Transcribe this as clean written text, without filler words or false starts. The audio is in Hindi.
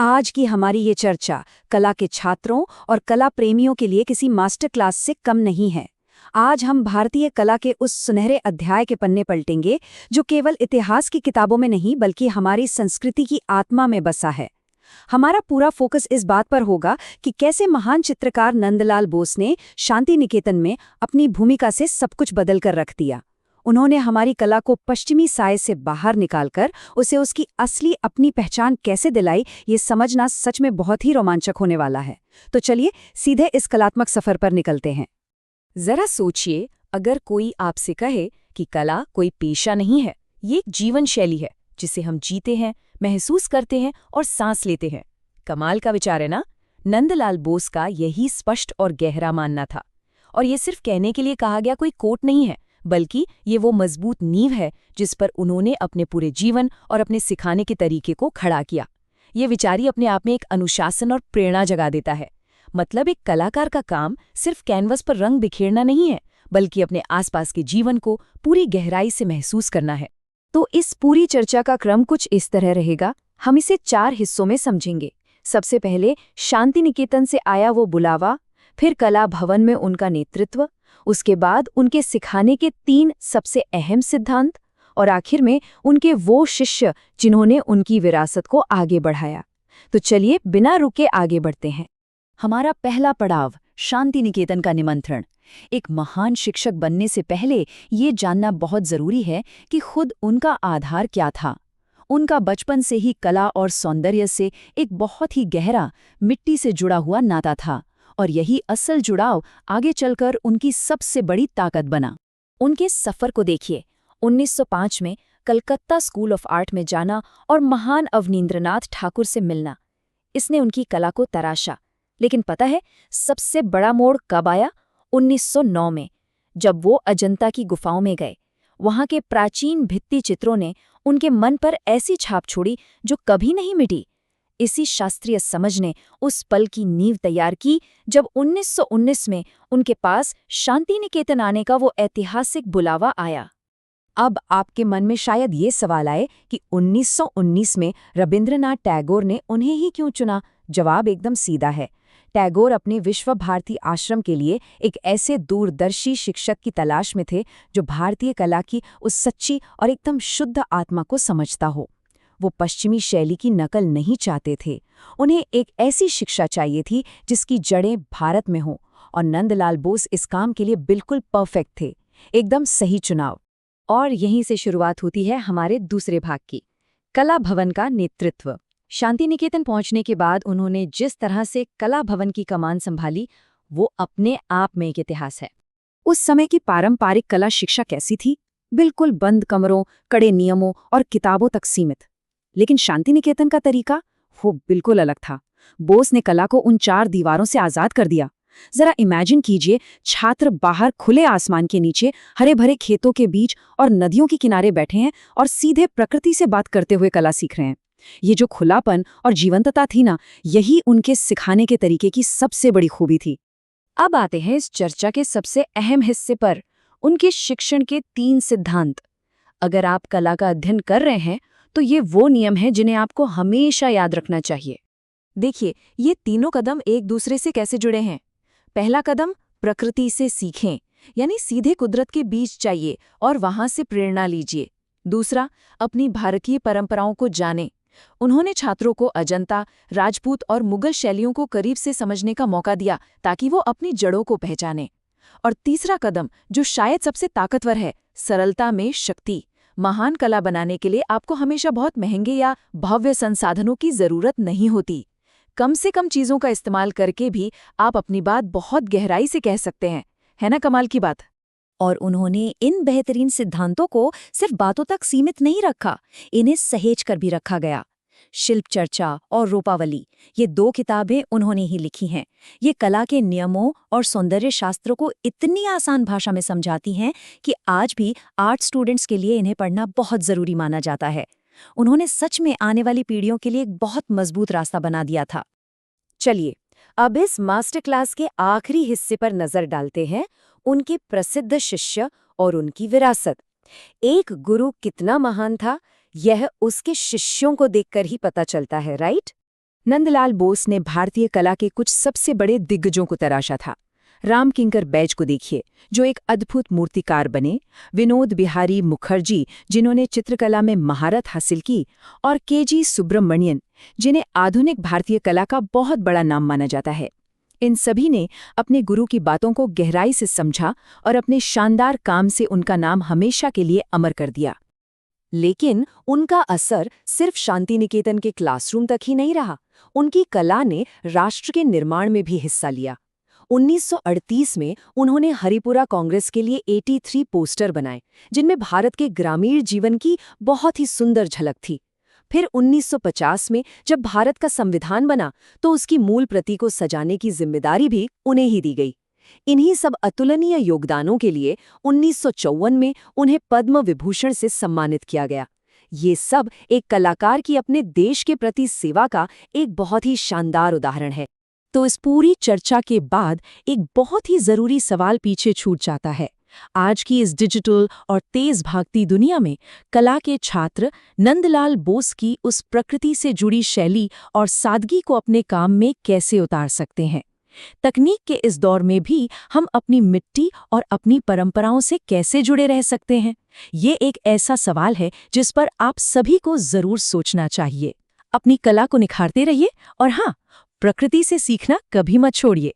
आज की हमारी ये चर्चा कला के छात्रों और कला प्रेमियों के लिए किसी मास्टर क्लास से कम नहीं है। आज हम भारतीय कला के उस सुनहरे अध्याय के पन्ने पलटेंगे जो केवल इतिहास की किताबों में नहीं बल्कि हमारी संस्कृति की आत्मा में बसा है। हमारा पूरा फोकस इस बात पर होगा कि कैसे महान चित्रकार नंदलाल बोस ने शांति निकेतन में अपनी भूमिका से सब कुछ बदल कर रख दिया। उन्होंने हमारी कला को पश्चिमी साए से बाहर निकालकर उसे उसकी असली अपनी पहचान कैसे दिलाई, ये समझना सच में बहुत ही रोमांचक होने वाला है। तो चलिए सीधे इस कलात्मक सफर पर निकलते हैं। जरा सोचिए, अगर कोई आपसे कहे कि कला कोई पेशा नहीं है, ये एक जीवन शैली है जिसे हम जीते हैं, महसूस करते हैं और सांस लेते हैं। कमाल का विचार है ना? नंदलाल बोस का यही स्पष्ट और गहरा मानना था। और ये सिर्फ कहने के लिए कहा गया कोई कोट नहीं है, बल्कि ये वो मजबूत नींव है जिस पर उन्होंने अपने पूरे जीवन और अपने सिखाने के तरीके को खड़ा किया। ये विचारी अपने आप में एक अनुशासन और प्रेरणा जगा देता है। मतलब एक कलाकार का काम सिर्फ कैनवस पर रंग बिखेरना नहीं है, बल्कि अपने आसपास के जीवन को पूरी गहराई से महसूस करना है। तो इस पूरी चर्चा का क्रम कुछ इस तरह रहेगा। हम इसे 4 हिस्सों में समझेंगे। सबसे पहले शांति निकेतन से आया वो बुलावा, फिर कला भवन में उनका नेतृत्व, उसके बाद उनके सिखाने के 3 सबसे अहम सिद्धांत, और आखिर में उनके वो शिष्य जिन्होंने उनकी विरासत को आगे बढ़ाया। तो चलिए बिना रुके आगे बढ़ते हैं। हमारा पहला पड़ाव, शांति निकेतन का निमंत्रण। एक महान शिक्षक बनने से पहले ये जानना बहुत जरूरी है कि खुद उनका आधार क्या था। उनका बचपन से ही कला और सौंदर्य से एक बहुत ही गहरा, मिट्टी से जुड़ा हुआ नाता था, और यही असल जुड़ाव आगे चलकर उनकी सबसे बड़ी ताकत बना। उनके सफ़र को देखिए। 1905 में कलकत्ता स्कूल ऑफ आर्ट में जाना और महान अवनींद्रनाथ ठाकुर से मिलना, इसने उनकी कला को तराशा। लेकिन पता है सबसे बड़ा मोड़ कब आया? 1909 में, जब वो अजंता की गुफाओं में गए। वहां के प्राचीन भित्ति चित्रों ने उनके मन पर ऐसी छाप छोड़ी जो कभी नहीं मिटी। इसी शास्त्रीय समझ ने उस पल की नींव तैयार की जब 1919 में उनके पास शांति निकेतन आने का वो ऐतिहासिक बुलावा आया। अब आपके मन में शायद ये सवाल आए कि 1919 में रविंद्रनाथ टैगोर ने उन्हें ही क्यों चुना? जवाब एकदम सीधा है। टैगोर अपने विश्व भारती आश्रम के लिए एक ऐसे दूरदर्शी शिक्षक की तलाश में थे जो भारतीय कला की उस सच्ची और एकदम शुद्ध आत्मा को समझता हो। वो पश्चिमी शैली की नकल नहीं चाहते थे। उन्हें एक ऐसी शिक्षा चाहिए थी जिसकी जड़ें भारत में हों, और नंदलाल बोस इस काम के लिए बिल्कुल परफेक्ट थे। एकदम सही चुनाव। और यहीं से शुरुआत होती है हमारे दूसरे भाग की, कला भवन का नेतृत्व। शांति निकेतन पहुंचने के बाद उन्होंने जिस तरह से कला भवन की कमान संभाली, वो अपने आप में एक इतिहास है। उस समय की पारंपरिक कला शिक्षा कैसी थी? बिल्कुल बंद कमरों, कड़े नियमों और किताबों तक सीमित। लेकिन शांति निकेतन का तरीका वो बिल्कुल अलग था। बोस ने कला को उन 4 दीवारों से आजाद कर दिया। जरा इमेजिन कीजिए, छात्र बाहर खुले आसमान के नीचे, हरे भरे खेतों के बीच और नदियों के किनारे बैठे हैं और सीधे प्रकृति से बात करते हुए कला सीख रहे हैं। ये जो खुलापन और जीवंतता थी ना, यही उनके सिखाने के तरीके की सबसे बड़ी खूबी थी। अब आते हैं इस चर्चा के सबसे अहम हिस्से पर, उनके शिक्षण के 3 सिद्धांत। अगर आप कला का अध्ययन कर रहे हैं तो ये वो नियम हैं जिन्हें आपको हमेशा याद रखना चाहिए। देखिए, ये तीनों कदम एक दूसरे से कैसे जुड़े हैं। पहला कदम, प्रकृति से सीखें, यानी सीधे कुदरत के बीच जाइए और वहां से प्रेरणा लीजिए। दूसरा, अपनी भारतीय परंपराओं को जानें। उन्होंने छात्रों को अजंता, राजपूत और मुगल शैलियों को करीब से समझने का मौका दिया ताकि वो अपनी जड़ों को पहचानें। और तीसरा कदम, जो शायद सबसे ताकतवर है, सरलता में शक्ति। महान कला बनाने के लिए आपको हमेशा बहुत महंगे या भव्य संसाधनों की जरूरत नहीं होती। कम से कम चीजों का इस्तेमाल करके भी आप अपनी बात बहुत गहराई से कह सकते हैं। है ना कमाल की बात? और उन्होंने इन बेहतरीन सिद्धांतों को सिर्फ बातों तक सीमित नहीं रखा, इन्हें सहेज कर भी रखा गया। शिल्प चर्चा और रूपावली, ये 2 किताबें उन्होंने ही लिखी हैं। ये कला के नियमों और सौंदर्य शास्त्रों को इतनी आसान भाषा में समझाती हैं कि आज भी आर्ट स्टूडेंट्स के लिए इन्हें पढ़ना बहुत जरूरी माना जाता है। उन्होंने सच में आने वाली पीढ़ियों के लिए एक बहुत मजबूत रास्ता बना दिया था। चलिए अब इस मास्टर क्लास के आखिरी हिस्से पर नजर डालते हैं, उनके प्रसिद्ध शिष्य और उनकी विरासत। एक गुरु कितना महान था, यह उसके शिष्यों को देखकर ही पता चलता है, राइट? नंदलाल बोस ने भारतीय कला के कुछ सबसे बड़े दिग्गजों को तराशा था। रामकिंकर बैज को देखिए, जो एक अद्भुत मूर्तिकार बने, विनोद बिहारी मुखर्जी, जिन्होंने चित्रकला में महारत हासिल की, और के.जी. सुब्रमण्यन, जिन्हें आधुनिक भारतीय कला का बहुत बड़ा नाम माना जाता है। इन सभी ने अपने गुरु की बातों को गहराई से समझा और अपने शानदार काम से उनका नाम हमेशा के लिए अमर कर दिया। लेकिन उनका असर सिर्फ शांति निकेतन के क्लासरूम तक ही नहीं रहा। उनकी कला ने राष्ट्र के निर्माण में भी हिस्सा लिया। 1938 में उन्होंने हरिपुरा कांग्रेस के लिए 83 पोस्टर बनाए, जिनमें भारत के ग्रामीण जीवन की बहुत ही सुंदर झलक थी। फिर 1950 में जब भारत का संविधान बना, तो उसकी मूल प्रति को सजाने की जिम्मेदारी भी उन्हें ही दी गई। इन्हीं सब अतुलनीय योगदानों के लिए 1954 में उन्हें पद्म विभूषण से सम्मानित किया गया। ये सब एक कलाकार की अपने देश के प्रति सेवा का एक बहुत ही शानदार उदाहरण है। तो इस पूरी चर्चा के बाद एक बहुत ही जरूरी सवाल पीछे छूट जाता है। आज की इस डिजिटल और तेज भागती दुनिया में कला के छात्र नंदलाल बोस की उस प्रकृति से जुड़ी शैली और सादगी को अपने काम में कैसे उतार सकते हैं? तकनीक के इस दौर में भी हम अपनी मिट्टी और अपनी परंपराओं से कैसे जुड़े रह सकते हैं? ये एक ऐसा सवाल है जिस पर आप सभी को जरूर सोचना चाहिए। अपनी कला को निखारते रहिए और हाँ, प्रकृति से सीखना कभी मत छोड़िए।